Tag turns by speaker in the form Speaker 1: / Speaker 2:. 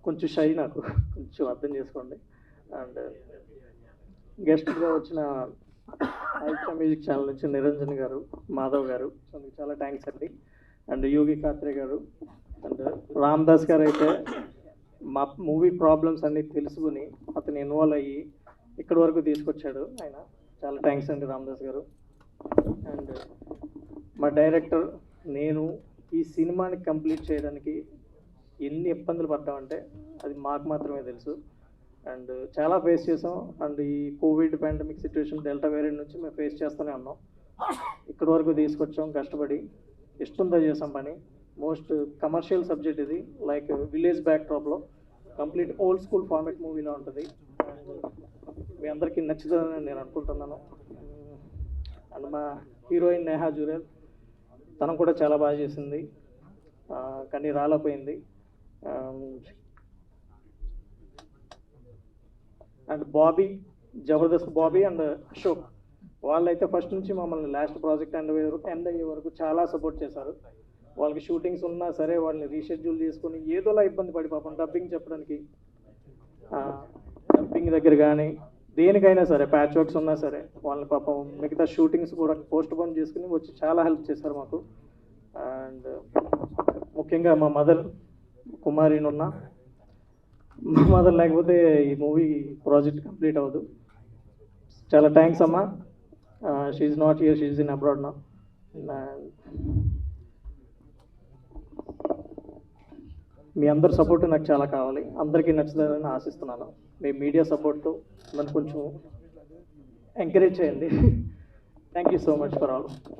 Speaker 1: కొంచెం షై నాకు, కొంచెం అర్థం చేసుకోండి. అండ్ గెస్ట్గా వచ్చిన ఐక్య మ్యూజిక్ ఛానల్ నుంచి నిరంజన్ గారు, మాధవ్ గారు, అందుకు చాలా థ్యాంక్స్ అండి. అండ్ యోగి కాత్రే గారు అండ్ రామ్ దాస్ గారు అయితే మా మూవీ ప్రాబ్లమ్స్ అన్నీ తెలుసుకుని అతను ఇన్వాల్వ్ అయ్యి ఇక్కడి వరకు తీసుకొచ్చాడు ఆయన. చాలా థ్యాంక్స్ అండి రామ్ దాస్ గారు. అండ్ మా డైరెక్టర్, నేను ఈ సినిమాని కంప్లీట్ చేయడానికి ఎన్ని ఇబ్బందులు పడ్డామంటే అది మాకు మాత్రమే తెలుసు. అండ్ చాలా ఫేస్ చేసాం. అండ్ ఈ Covid pandemic situation, delta variant నుంచి మేము ఫేస్ చేస్తూనే ఉన్నాం. ఇక్కడి వరకు తీసుకొచ్చాం కష్టపడి, ఇష్టంతో చేసాం పని. మోస్ట్ కమర్షియల్ సబ్జెక్ట్ ఇది, లైక్ విలేజ్ బ్యాక్డ్రాప్లో కంప్లీట్ ఓల్డ్ స్కూల్ ఫార్మాట్ మూవీలో ఉంటుంది. మీ అందరికీ నచ్చుతుందని నేను అనుకుంటున్నాను. అండ్ మా హీరోయిన్ నేహా జురేల్, తను కూడా చాలా బాగా చేసింది, కానీ రాలేకపోయింది. అండ్ బాబీ, జబర్దస్త్ బాబీ అండ్ అశోక్, వాళ్ళైతే ఫస్ట్ నుంచి మమ్మల్ని లాస్ట్ ప్రాజెక్ట్ ఎండ్ అయ్యే వరకు చాలా సపోర్ట్ చేశారు. వాళ్ళకి షూటింగ్స్ ఉన్నా సరే వాళ్ళని రీషెడ్యూల్ చేసుకుని ఏదోలా ఇబ్బంది పడి పాపం డబ్బింగ్ చెప్పడానికి, డబ్బింగ్ దగ్గర కానీ దేనికైనా సరే ప్యాచ్ వర్క్స్ ఉన్నా సరే వాళ్ళని పాపం మిగతా షూటింగ్స్ కూడా పోస్ట్ పోన్ చేసుకుని వచ్చి చాలా హెల్ప్ చేశారు మాకు. అండ్ ముఖ్యంగా మా మదర్ కుమారినున్న, మా మదర్ లేకపోతే ఈ మూవీ ప్రాజెక్ట్ కంప్లీట్ అవ్వదు. చాలా థ్యాంక్స్ అమ్మా. She's not here, she's in abroad నా. మీ అందరి సపోర్ట్ నాకు చాలా కావాలి, అందరికీ నచ్చుతుందని ఆశిస్తున్నాను. మీ మీడియా సపోర్ట్తో నన్ను కొంచెం ఎంకరేజ్ చేయండి. Thank you so much for all.